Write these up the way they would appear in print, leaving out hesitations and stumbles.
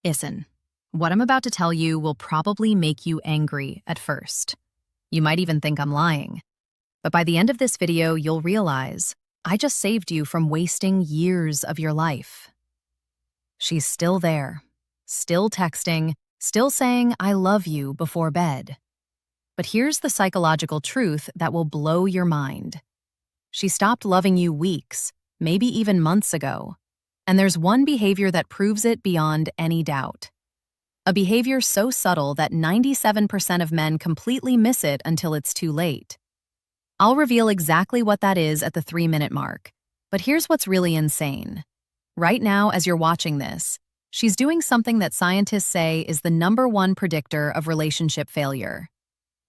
Listen, what I'm about to tell you will probably make you angry at first. You might even think I'm lying. But by the end of this video, you'll realize I just saved you from wasting years of your life. She's still there, still texting, still saying I love you before bed. But here's the psychological truth that will blow your mind. She stopped loving you weeks, maybe even months ago. And there's one behavior that proves it beyond any doubt. A behavior so subtle that 97% of men completely miss it until it's too late. I'll reveal exactly what that is at the 3-minute mark. But here's what's really insane. Right now, as you're watching this, she's doing something that scientists say is the #1 predictor of relationship failure.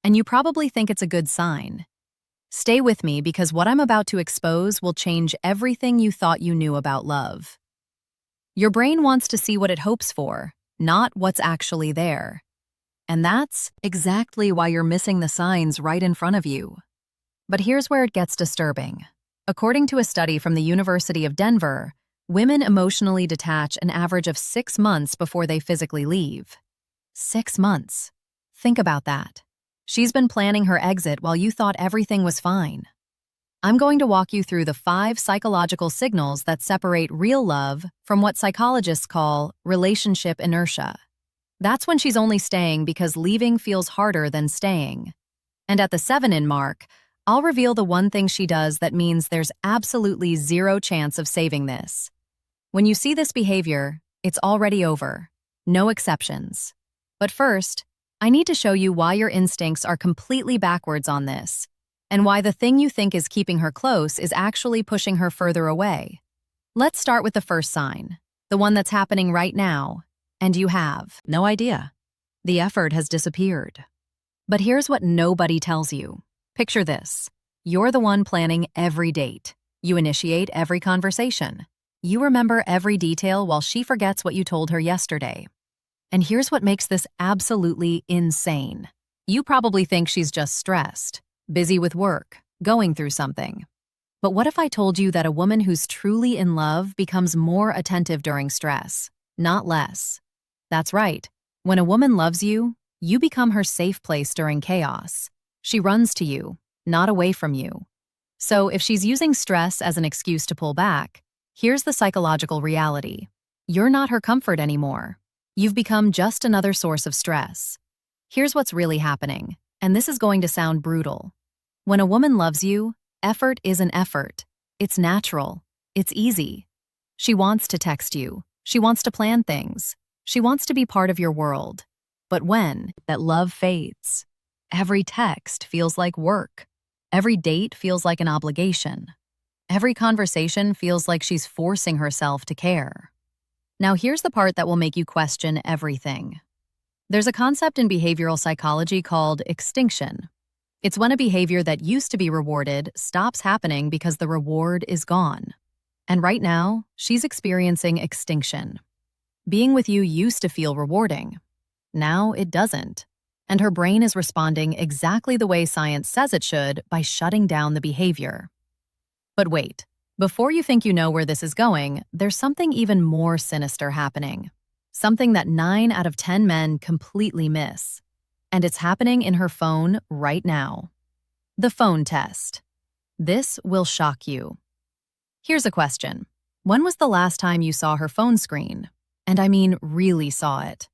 And you probably think it's a good sign. Stay with me because what I'm about to expose will change everything you thought you knew about love. Your brain wants to see what it hopes for, not what's actually there. And that's exactly why you're missing the signs right in front of you. But here's where it gets disturbing. According to a study from the University of Denver, women emotionally detach an average of 6 months before they physically leave. 6 months. Think about that. She's been planning her exit while you thought everything was fine. I'm going to walk you through the 5 psychological signals that separate real love from what psychologists call relationship inertia. That's when she's only staying because leaving feels harder than staying. And at the 7-in mark, I'll reveal the one thing she does that means there's absolutely zero chance of saving this. When you see this behavior, it's already over. No exceptions. But first, I need to show you why your instincts are completely backwards on this, and why the thing you think is keeping her close is actually pushing her further away. Let's start with the first sign, the one that's happening right now, and you have no idea. The effort has disappeared. But here's what nobody tells you. Picture this. You're the one planning every date. You initiate every conversation. You remember every detail while she forgets what you told her yesterday. And here's what makes this absolutely insane. You probably think she's just stressed, busy with work, going through something. But what if I told you that a woman who's truly in love becomes more attentive during stress, not less? That's right. When a woman loves you, you become her safe place during chaos. She runs to you, not away from you. So if she's using stress as an excuse to pull back, here's the psychological reality. You're not her comfort anymore. You've become just another source of stress. Here's what's really happening, and this is going to sound brutal. When a woman loves you, effort is an effort. It's natural. It's easy. She wants to text you. She wants to plan things. She wants to be part of your world. But when that love fades, every text feels like work. Every date feels like an obligation. Every conversation feels like she's forcing herself to care. Now here's the part that will make you question everything. There's a concept in behavioral psychology called extinction. It's when a behavior that used to be rewarded stops happening because the reward is gone. And right now, she's experiencing extinction. Being with you used to feel rewarding. Now it doesn't. And her brain is responding exactly the way science says it should by shutting down the behavior. But wait, before you think you know where this is going, there's something even more sinister happening. Something that 9 out of 10 men completely miss. And it's happening in her phone right now. The phone test. This will shock you. Here's a question. When was the last time you saw her phone screen? And I mean really saw it.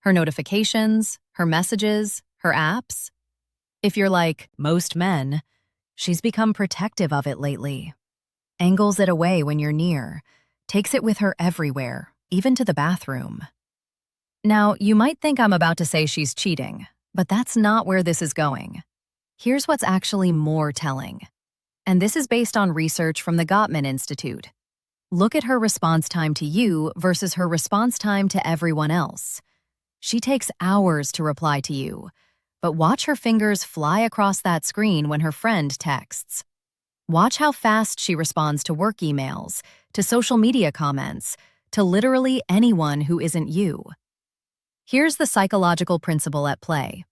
Her notifications, her messages, her apps? If you're like most men, she's become protective of it lately. Angles it away when you're near, takes it with her everywhere, even to the bathroom. Now, you might think I'm about to say she's cheating, but that's not where this is going. Here's what's actually more telling. And this is based on research from the Gottman Institute. Look at her response time to you versus her response time to everyone else. She takes hours to reply to you, but watch her fingers fly across that screen when her friend texts. Watch how fast she responds to work emails, to social media comments, to literally anyone who isn't you. Here's the psychological principle at play.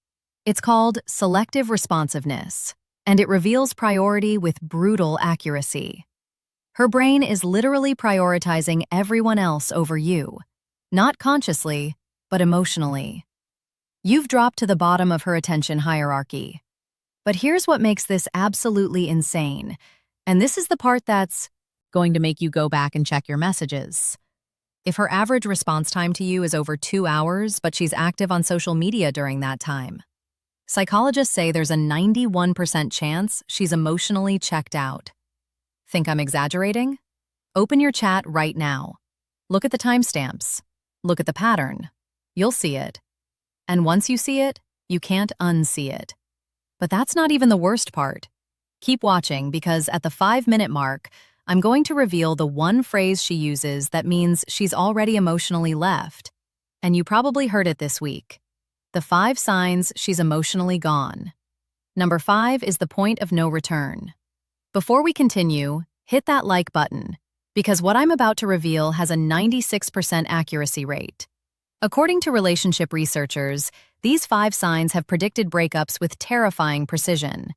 It's called selective responsiveness, and it reveals priority with brutal accuracy. Her brain is literally prioritizing everyone else over you. Not consciously, but emotionally. You've dropped to the bottom of her attention hierarchy. But here's what makes this absolutely insane. And this is the part that's going to make you go back and check your messages. If her average response time to you is over 2 hours, but she's active on social media during that time, psychologists say there's a 91% chance she's emotionally checked out. Think I'm exaggerating? Open your chat right now. Look at the timestamps. Look at the pattern. You'll see it. And once you see it, you can't unsee it. But that's not even the worst part. Keep watching because at the 5-minute mark, I'm going to reveal the one phrase she uses that means she's already emotionally left. And you probably heard it this week. The 5 signs she's emotionally gone. Number 5 is the point of no return. Before we continue, hit that like button, because what I'm about to reveal has a 96% accuracy rate. According to relationship researchers, these 5 signs have predicted breakups with terrifying precision.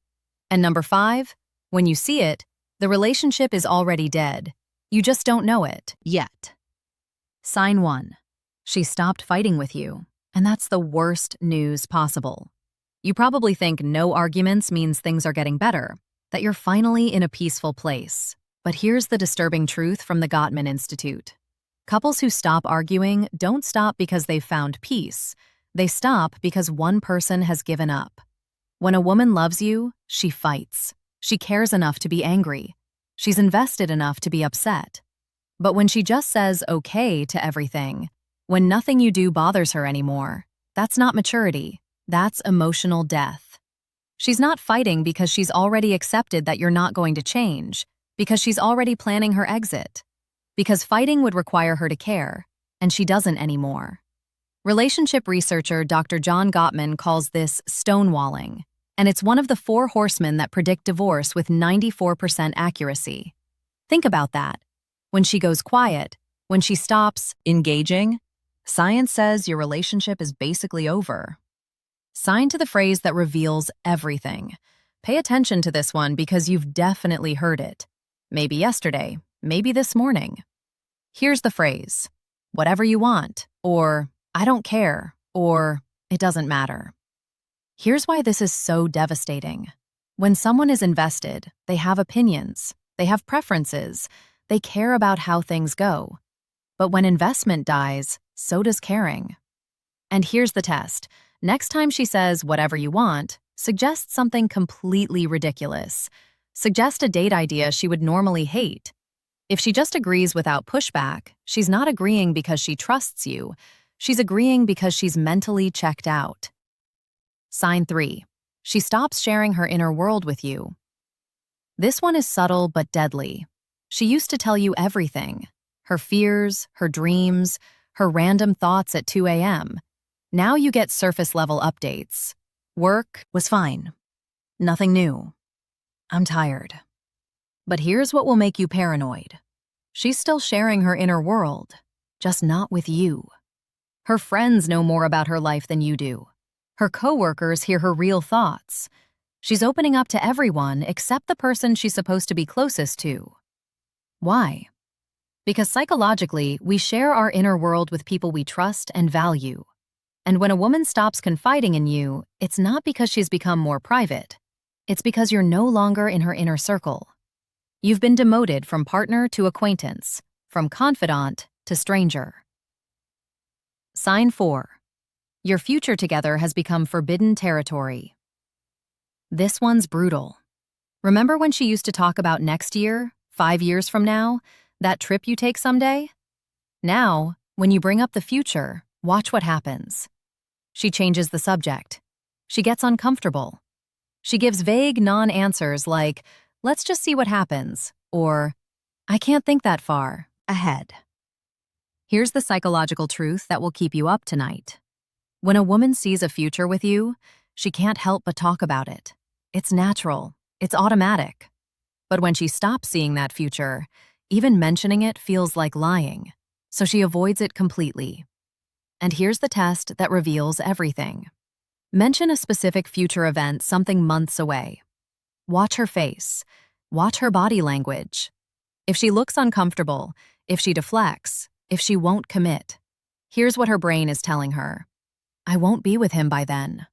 And number 5, when you see it, the relationship is already dead. You just don't know it yet. Sign 1. She stopped fighting with you, and that's the worst news possible. You probably think no arguments means things are getting better, that you're finally in a peaceful place. But here's the disturbing truth from the Gottman Institute. Couples who stop arguing don't stop because they've found peace. They stop because one person has given up. When a woman loves you, she fights. She cares enough to be angry. She's invested enough to be upset. But when she just says okay to everything, when nothing you do bothers her anymore, that's not maturity. That's emotional death. She's not fighting because she's already accepted that you're not going to change, because she's already planning her exit. Because fighting would require her to care, and she doesn't anymore. Relationship researcher Dr. John Gottman calls this stonewalling, and it's one of the 4 horsemen that predict divorce with 94% accuracy. Think about that. When she goes quiet, when she stops engaging, science says your relationship is basically over. Sign to the phrase that reveals everything. Pay attention to this one because you've definitely heard it. Maybe yesterday, maybe this morning. Here's the phrase, whatever you want, or I don't care, or it doesn't matter. Here's why this is so devastating. When someone is invested, they have opinions, they have preferences, they care about how things go. But when investment dies, so does caring. And here's the test. Next time she says whatever you want, suggest something completely ridiculous. Suggest a date idea she would normally hate. If she just agrees without pushback, she's not agreeing because she trusts you. She's agreeing because she's mentally checked out. Sign 3. She stops sharing her inner world with you. This one is subtle but deadly. She used to tell you everything. Her fears, her dreams, her random thoughts at 2 a.m. Now you get surface-level updates. Work was fine. Nothing new. I'm tired. But here's what will make you paranoid. She's still sharing her inner world, just not with you. Her friends know more about her life than you do. Her coworkers hear her real thoughts. She's opening up to everyone except the person she's supposed to be closest to. Why? Because psychologically, we share our inner world with people we trust and value. And when a woman stops confiding in you, it's not because she's become more private. It's because you're no longer in her inner circle. You've been demoted from partner to acquaintance, from confidant to stranger. Sign 4. Your future together has become forbidden territory. This one's brutal. Remember when she used to talk about next year, 5 years from now, that trip you take someday? Now, when you bring up the future, watch what happens. She changes the subject. She gets uncomfortable. She gives vague non-answers like, let's just see what happens, or I can't think that far ahead. Here's the psychological truth that will keep you up tonight. When a woman sees a future with you, she can't help but talk about it. It's natural. It's automatic. But when she stops seeing that future, even mentioning it feels like lying, so she avoids it completely. And here's the test that reveals everything. Mention a specific future event something months away. Watch her face. Watch her body language. If she looks uncomfortable, if she deflects, if she won't commit, Here's what her brain is telling her. I won't be with him by then.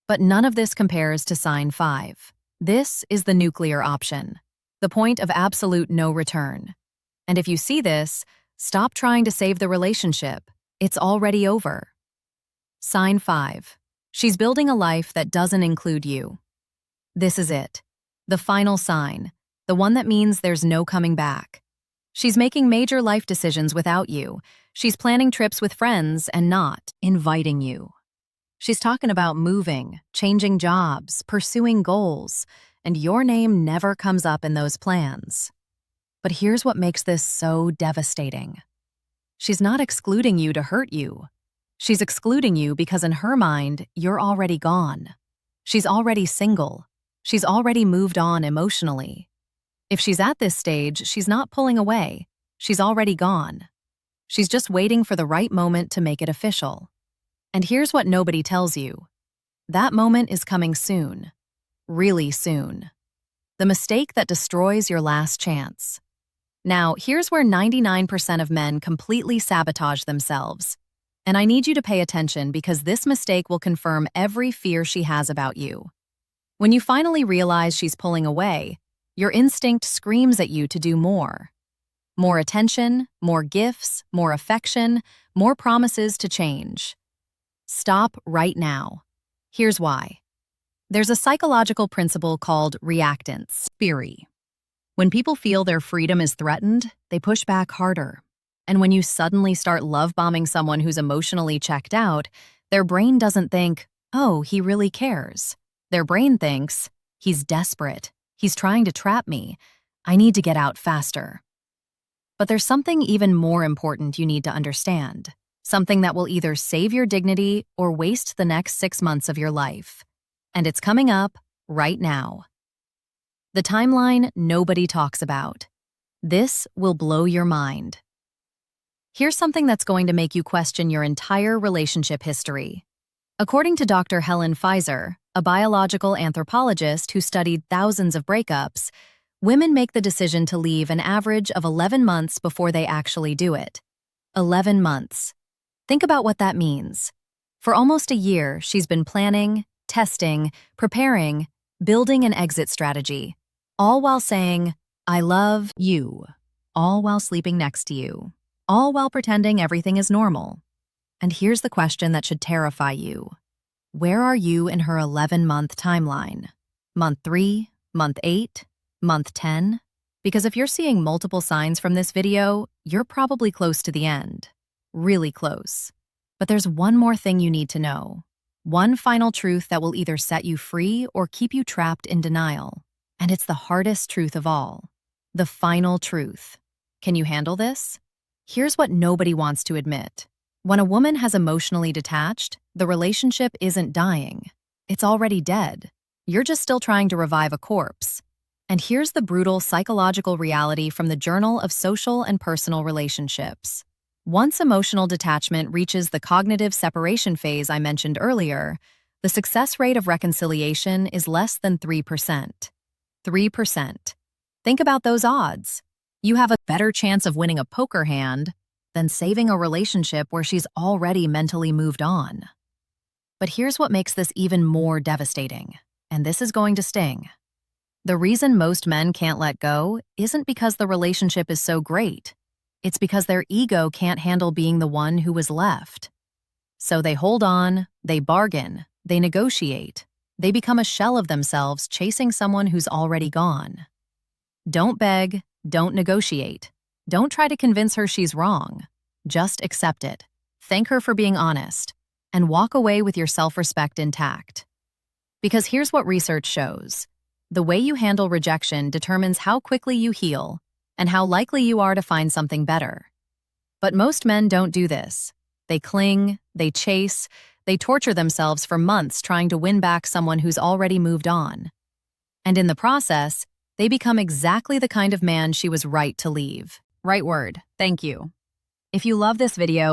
But none of this compares to sign 5. This is the nuclear option, the point of absolute no return. And if you see this, stop trying to save the relationship. It's already over. Sign 5. She's building a life that doesn't include you. This is it. The final sign. The one that means there's no coming back. She's making major life decisions without you. She's planning trips with friends and not inviting you. She's talking about moving, changing jobs, pursuing goals, and your name never comes up in those plans. But here's what makes this so devastating. She's not excluding you to hurt you. She's excluding you because in her mind, you're already gone. She's already single. She's already moved on emotionally. If she's at this stage, she's not pulling away. She's already gone. She's just waiting for the right moment to make it official. And here's what nobody tells you. That moment is coming soon. Really soon. The mistake that destroys your last chance. Now, here's where 99% of men completely sabotage themselves. And I need you to pay attention because this mistake will confirm every fear she has about you. When you finally realize she's pulling away, your instinct screams at you to do more. More attention, more gifts, more affection, more promises to change. Stop right now. Here's why. There's a psychological principle called reactance theory. When people feel their freedom is threatened, they push back harder. And when you suddenly start love-bombing someone who's emotionally checked out, their brain doesn't think, oh, he really cares. Their brain thinks, he's desperate. He's trying to trap me. I need to get out faster. But there's something even more important you need to understand. Something that will either save your dignity or waste the next 6 months of your life. And it's coming up right now. The timeline nobody talks about. This will blow your mind. Here's something that's going to make you question your entire relationship history. According to Dr. Helen Pfizer, a biological anthropologist who studied thousands of breakups, women make the decision to leave an average of 11 months before they actually do it. 11 months. Think about what that means. For almost a year, she's been planning, testing, preparing, building an exit strategy, all while saying, I love you, all while sleeping next to you, all while pretending everything is normal. And here's the question that should terrify you. Where are you in her 11-month timeline? Month 3, month 8, month 10? Because if you're seeing multiple signs from this video, you're probably close to the end. Really close. But there's one more thing you need to know. One final truth that will either set you free or keep you trapped in denial. And it's the hardest truth of all. The final truth. Can you handle this? Here's what nobody wants to admit. When a woman has emotionally detached, the relationship isn't dying. It's already dead. You're just still trying to revive a corpse. And here's the brutal psychological reality from the Journal of Social and Personal Relationships. Once emotional detachment reaches the cognitive separation phase I mentioned earlier, the success rate of reconciliation is less than 3%. 3%. Think about those odds. You have a better chance of winning a poker hand than saving a relationship where she's already mentally moved on. But here's what makes this even more devastating, and this is going to sting. The reason most men can't let go isn't because the relationship is so great. It's because their ego can't handle being the one who was left. So they hold on, they bargain, they negotiate. They become a shell of themselves chasing someone who's already gone. Don't beg, don't negotiate. Don't try to convince her she's wrong. Just accept it. Thank her for being honest. And walk away with your self-respect intact. Because here's what research shows. The way you handle rejection determines how quickly you heal and how likely you are to find something better. But most men don't do this. They cling, they chase, they torture themselves for months trying to win back someone who's already moved on. And in the process, they become exactly the kind of man she was right to leave. Right word. Thank you. If you love this video,